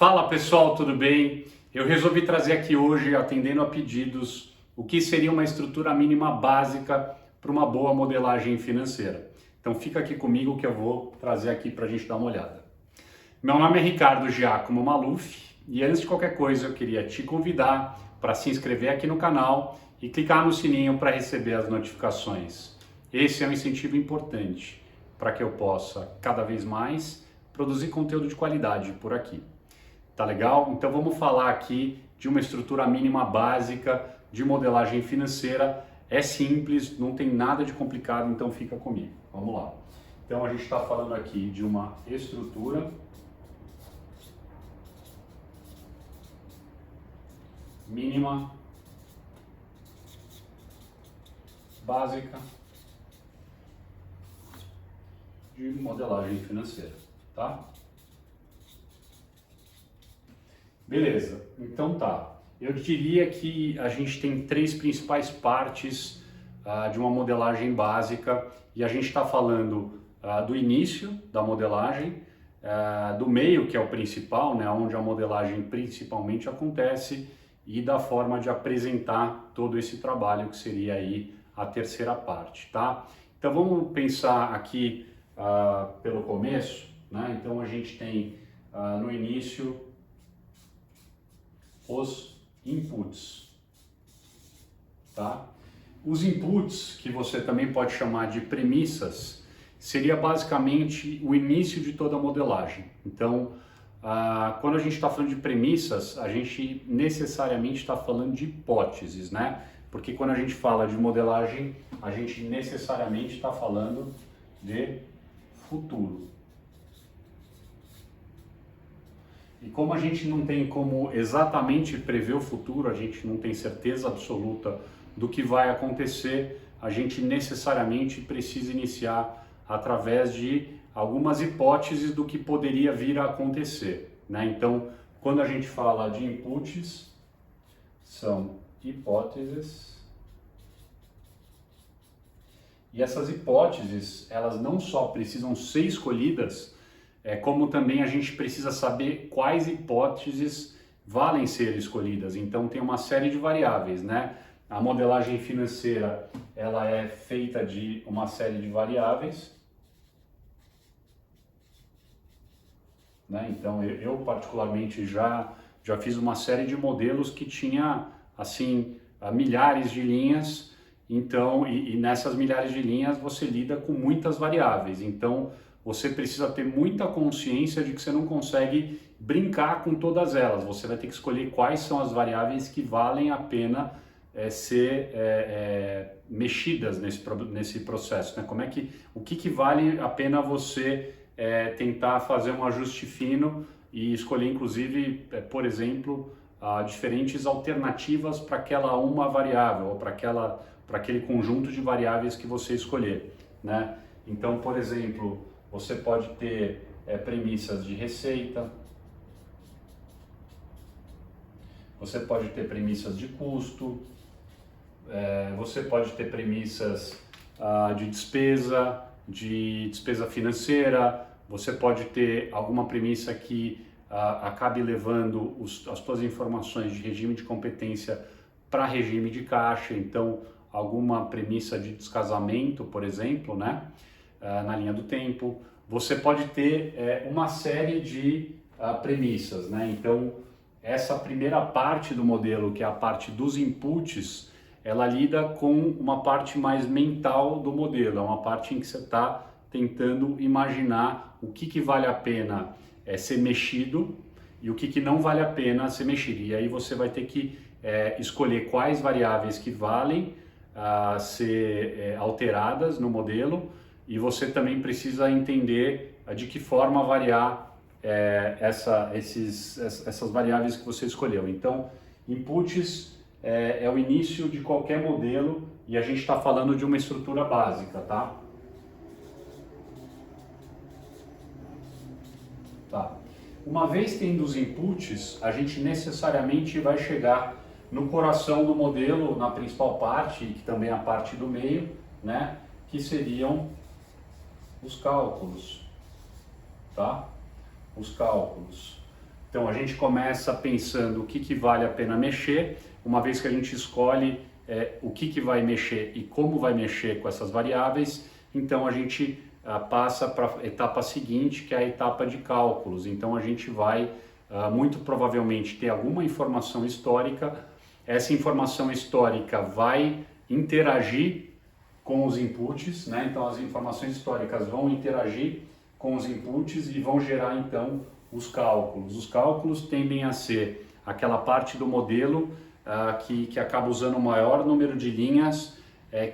Fala pessoal, tudo bem? Eu resolvi trazer aqui hoje, atendendo a pedidos, o que seria uma estrutura mínima básica para uma boa modelagem financeira. Então fica aqui comigo que eu vou trazer aqui para a gente dar uma olhada. Meu nome é Ricardo Giacomo Maluf e antes de qualquer coisa eu queria te convidar para se inscrever aqui no canal e clicar no sininho para receber as notificações. Esse é um incentivo importante para que eu possa cada vez mais produzir conteúdo de qualidade por aqui. Tá legal? Então vamos falar aqui de uma estrutura mínima básica de modelagem financeira. É simples, não tem nada de complicado, então fica comigo. Vamos lá. Então a gente está falando aqui de uma estrutura mínima básica de modelagem financeira, tá? Beleza, então tá. Eu diria que a gente tem três principais partes de uma modelagem básica e a gente está falando do início da modelagem, do meio, que é o principal, né, onde a modelagem principalmente acontece, e da forma de apresentar todo esse trabalho, que seria aí a terceira parte, tá? Então vamos pensar aqui pelo começo, né? Então a gente tem no início os inputs, tá? Os inputs, que você também pode chamar de premissas, seria basicamente o início de toda a modelagem. Então, quando a gente está falando de premissas, a gente necessariamente está falando de hipóteses, né? Porque quando a gente fala de modelagem, a gente necessariamente está falando de futuro. E como a gente não tem como exatamente prever o futuro, a gente não tem certeza absoluta do que vai acontecer, a gente necessariamente precisa iniciar através de algumas hipóteses do que poderia vir a acontecer, né? Então, quando a gente fala de inputs, são hipóteses. E essas hipóteses, elas não só precisam ser escolhidas, como também a gente precisa saber quais hipóteses valem ser escolhidas. Então tem uma série de variáveis, né? A modelagem financeira, ela é feita de uma série de variáveis, né? Então eu particularmente já fiz uma série de modelos que tinha assim milhares de linhas. Então e nessas milhares de linhas você lida com muitas variáveis. Então você precisa ter muita consciência de que você não consegue brincar com todas elas. Você vai ter que escolher quais são as variáveis que valem a pena ser mexidas nesse processo, né? O que vale a pena você tentar fazer um ajuste fino e escolher, inclusive, por exemplo, diferentes alternativas para aquela uma variável ou para aquele conjunto de variáveis que você escolher, né? Então, por exemplo, você pode ter premissas de receita, você pode ter premissas de custo, você pode ter premissas de despesa financeira, você pode ter alguma premissa que acabe levando as suas informações de regime de competência para regime de caixa. Então, alguma premissa de descasamento, por exemplo, né? Na linha do tempo. Você pode ter uma série de premissas, né? Então, essa primeira parte do modelo, que é a parte dos inputs, ela lida com uma parte mais mental do modelo, é uma parte em que você está tentando imaginar o que vale a pena ser mexido e o que não vale a pena ser mexido. E aí você vai ter que escolher quais variáveis que valem ser alteradas no modelo, e você também precisa entender de que forma variar essas variáveis que você escolheu. Então, inputs é o início de qualquer modelo e a gente está falando de uma estrutura básica, tá? Tá. Uma vez tendo os inputs, a gente necessariamente vai chegar no coração do modelo, na principal parte, que também é a parte do meio, né? Que seriam os cálculos, tá? Os cálculos. Então a gente começa pensando o que vale a pena mexer, uma vez que a gente escolhe o que vai mexer e como vai mexer com essas variáveis, então a gente passa para a etapa seguinte, que é a etapa de cálculos. Então a gente vai muito provavelmente ter alguma informação histórica, essa informação histórica vai interagir com os inputs, né? Então as informações históricas vão interagir com os inputs e vão gerar então os cálculos. Os cálculos tendem a ser aquela parte do modelo que acaba usando o maior número de linhas,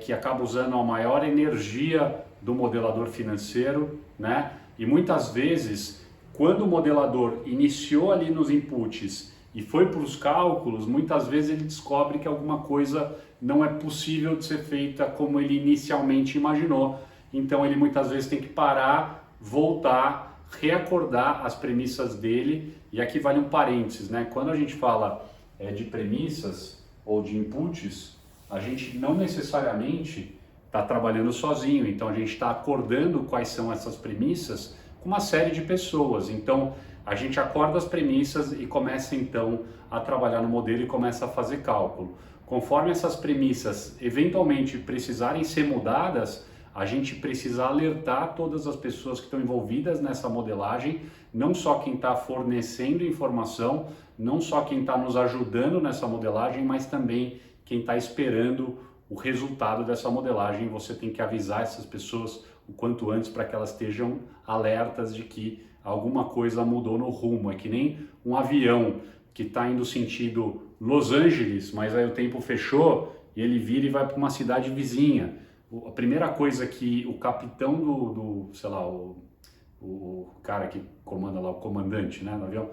que acaba usando a maior energia do modelador financeiro, né? E muitas vezes, quando o modelador iniciou ali nos inputs e foi para os cálculos, muitas vezes ele descobre que alguma coisa não é possível de ser feita como ele inicialmente imaginou. Então ele muitas vezes tem que parar, voltar, reacordar as premissas dele. E aqui vale um parênteses, né? Quando a gente fala de premissas ou de inputs, a gente não necessariamente está trabalhando sozinho, então a gente está acordando quais são essas premissas com uma série de pessoas. Então a gente acorda as premissas e começa então a trabalhar no modelo e começa a fazer cálculo. Conforme essas premissas eventualmente precisarem ser mudadas, a gente precisa alertar todas as pessoas que estão envolvidas nessa modelagem, não só quem está fornecendo informação, não só quem está nos ajudando nessa modelagem, mas também quem está esperando o resultado dessa modelagem. Você tem que avisar essas pessoas o quanto antes para que elas estejam alertas de que alguma coisa mudou no rumo. É que nem um avião que está indo sentido Los Angeles, mas aí o tempo fechou e ele vira e vai para uma cidade vizinha. A primeira coisa que o capitão sei lá, o cara que comanda lá, o comandante, né, no avião,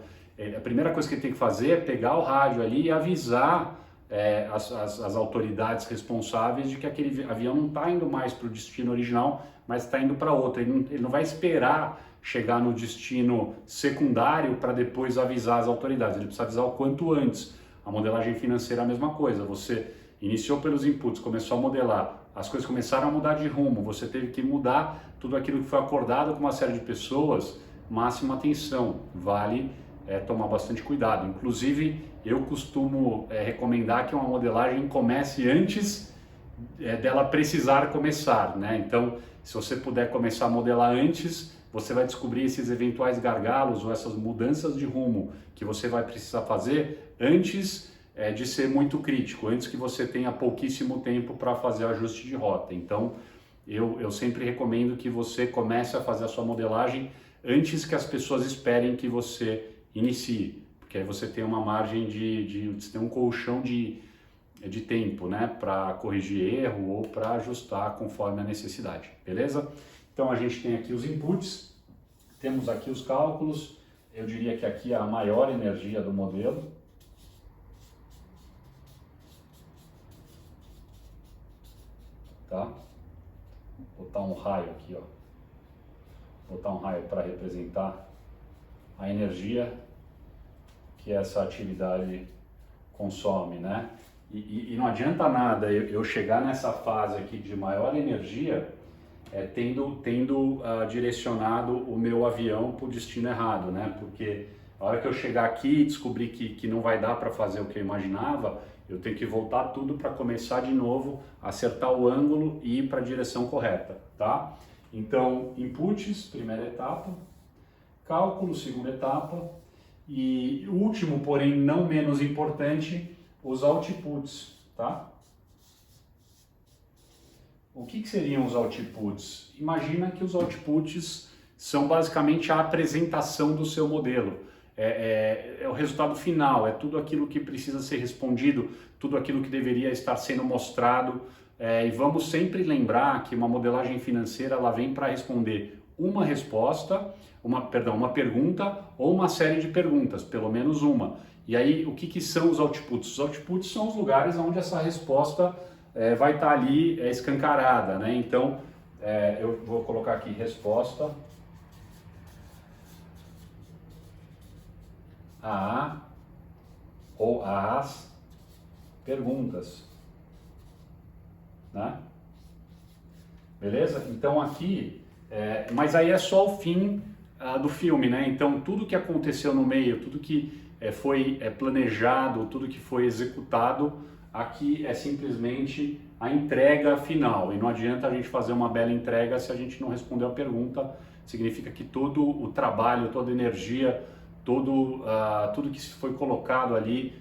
a primeira coisa que ele tem que fazer é pegar o rádio ali e avisar as autoridades responsáveis de que aquele avião não está indo mais para o destino original, mas está indo para outro. Ele não vai esperar chegar no destino secundário para depois avisar as autoridades, ele precisa avisar o quanto antes. A modelagem financeira é a mesma coisa, você iniciou pelos inputs, começou a modelar, as coisas começaram a mudar de rumo, você teve que mudar tudo aquilo que foi acordado com uma série de pessoas, máxima atenção, vale tomar bastante cuidado. Inclusive, eu costumo recomendar que uma modelagem comece antes dela precisar começar, né? Então, se você puder começar a modelar antes, você vai descobrir esses eventuais gargalos ou essas mudanças de rumo que você vai precisar fazer antes de ser muito crítico, antes que você tenha pouquíssimo tempo para fazer ajuste de rota. Então, eu sempre recomendo que você comece a fazer a sua modelagem antes que as pessoas esperem que você inicie, porque aí você tem uma margem você tem um colchão de tempo, né, para corrigir erro ou para ajustar conforme a necessidade, beleza? Então a gente tem aqui os inputs, temos aqui os cálculos, eu diria que aqui é a maior energia do modelo. Tá? Vou botar um raio aqui, ó. Vou botar um raio para representar a energia que essa atividade consome, né? E não adianta nada eu chegar nessa fase aqui de maior energia tendo direcionado o meu avião para o destino errado, né? Porque a hora que eu chegar aqui e descobrir que não vai dar para fazer o que eu imaginava, eu tenho que voltar tudo para começar de novo, acertar o ângulo e ir para a direção correta, tá? Então, inputs, primeira etapa, cálculo, segunda etapa, e o último, porém não menos importante, os outputs, tá? O que seriam os outputs? Imagina que os outputs são basicamente a apresentação do seu modelo. É o resultado final, é tudo aquilo que precisa ser respondido, tudo aquilo que deveria estar sendo mostrado. E vamos sempre lembrar que uma modelagem financeira ela vem para responder uma resposta, uma pergunta ou uma série de perguntas, pelo menos uma. E aí, o que são os outputs? Os outputs são os lugares onde essa resposta vai estar ali escancarada, né? Então, eu vou colocar aqui resposta a ou às perguntas, né? Beleza? Então aqui, mas aí é só o fim do filme, né? Então tudo que aconteceu no meio, tudo que foi planejado, tudo que foi executado, aqui é simplesmente a entrega final. E não adianta a gente fazer uma bela entrega se a gente não responder a pergunta. Significa que todo o trabalho, toda a energia, tudo que foi colocado ali,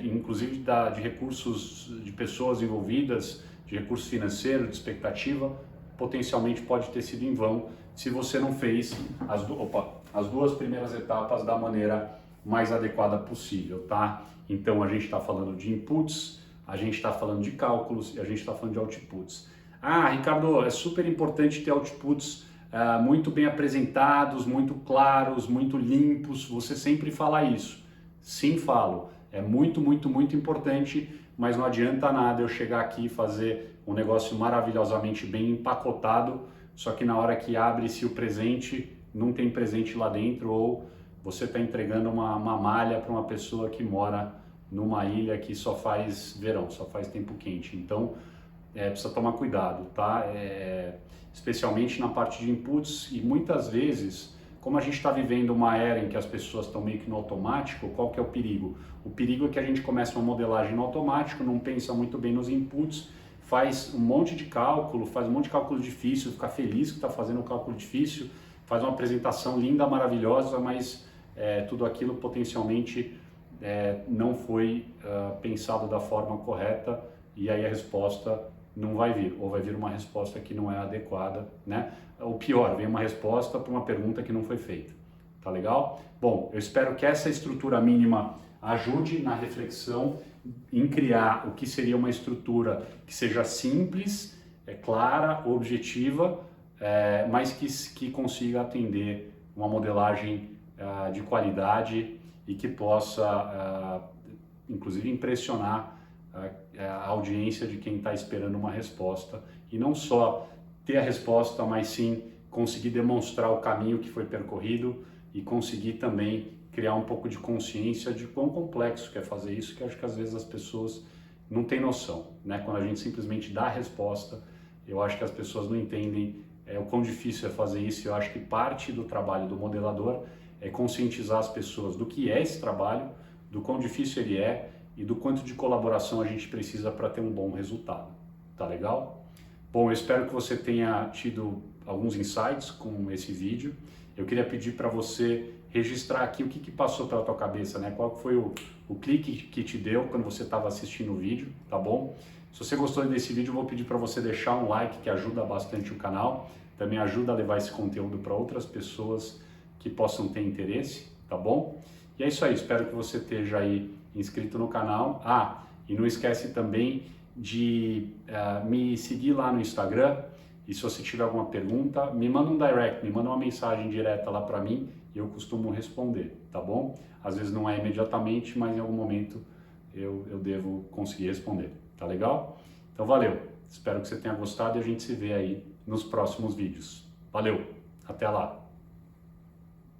inclusive de recursos de pessoas envolvidas, de recursos financeiros, de expectativa, potencialmente pode ter sido em vão se você não fez as duas primeiras etapas da maneira mais adequada possível, tá? Então a gente está falando de inputs, a gente está falando de cálculos e a gente está falando de outputs. Ah, Ricardo, é super importante ter outputs muito bem apresentados, muito claros, muito limpos. Você sempre fala isso. Sim, falo. É muito, muito, muito importante, mas não adianta nada eu chegar aqui e fazer um negócio maravilhosamente bem empacotado, só que na hora que abre-se o presente, não tem presente lá dentro, ou você está entregando uma malha para uma pessoa que mora numa ilha que só faz verão, só faz tempo quente. Então, precisa tomar cuidado, tá? Especialmente na parte de inputs, e muitas vezes, como a gente está vivendo uma era em que as pessoas estão meio que no automático, qual que é o perigo? O perigo é que a gente começa uma modelagem no automático, não pensa muito bem nos inputs, faz um monte de cálculo, faz um monte de cálculo difícil, fica feliz que está fazendo um cálculo difícil, faz uma apresentação linda, maravilhosa, mas tudo aquilo potencialmente não foi pensado da forma correta, e aí a resposta não vai vir, ou vai vir uma resposta que não é adequada, né? Ou pior, vem uma resposta para uma pergunta que não foi feita. Tá legal? Bom, eu espero que essa estrutura mínima ajude na reflexão em criar o que seria uma estrutura que seja simples, clara, objetiva, mas que consiga atender uma modelagem de qualidade e que possa, inclusive, impressionar a audiência de quem está esperando uma resposta, e não só ter a resposta, mas sim conseguir demonstrar o caminho que foi percorrido e conseguir também criar um pouco de consciência de quão complexo que é fazer isso, que acho que às vezes as pessoas não têm noção, né? Quando a gente simplesmente dá a resposta, eu acho que as pessoas não entendem o quão difícil é fazer isso. Eu acho que parte do trabalho do modelador é conscientizar as pessoas do que é esse trabalho, do quão difícil ele é e do quanto de colaboração a gente precisa para ter um bom resultado. Tá legal? Bom, eu espero que você tenha tido alguns insights com esse vídeo. Eu queria pedir para você registrar aqui o que passou pela tua cabeça, né? Qual foi o clique que te deu quando você estava assistindo o vídeo, tá bom? Se você gostou desse vídeo, eu vou pedir para você deixar um like, que ajuda bastante o canal. Também ajuda a levar esse conteúdo para outras pessoas que possam ter interesse, tá bom? E é isso aí, espero que você esteja aí inscrito no canal. E não esquece também de me seguir lá no Instagram, e se você tiver alguma pergunta, me manda um direct, me manda uma mensagem direta lá para mim, e eu costumo responder, tá bom? Às vezes não é imediatamente, mas em algum momento eu devo conseguir responder, tá legal? Então valeu, espero que você tenha gostado e a gente se vê aí nos próximos vídeos. Valeu, até lá!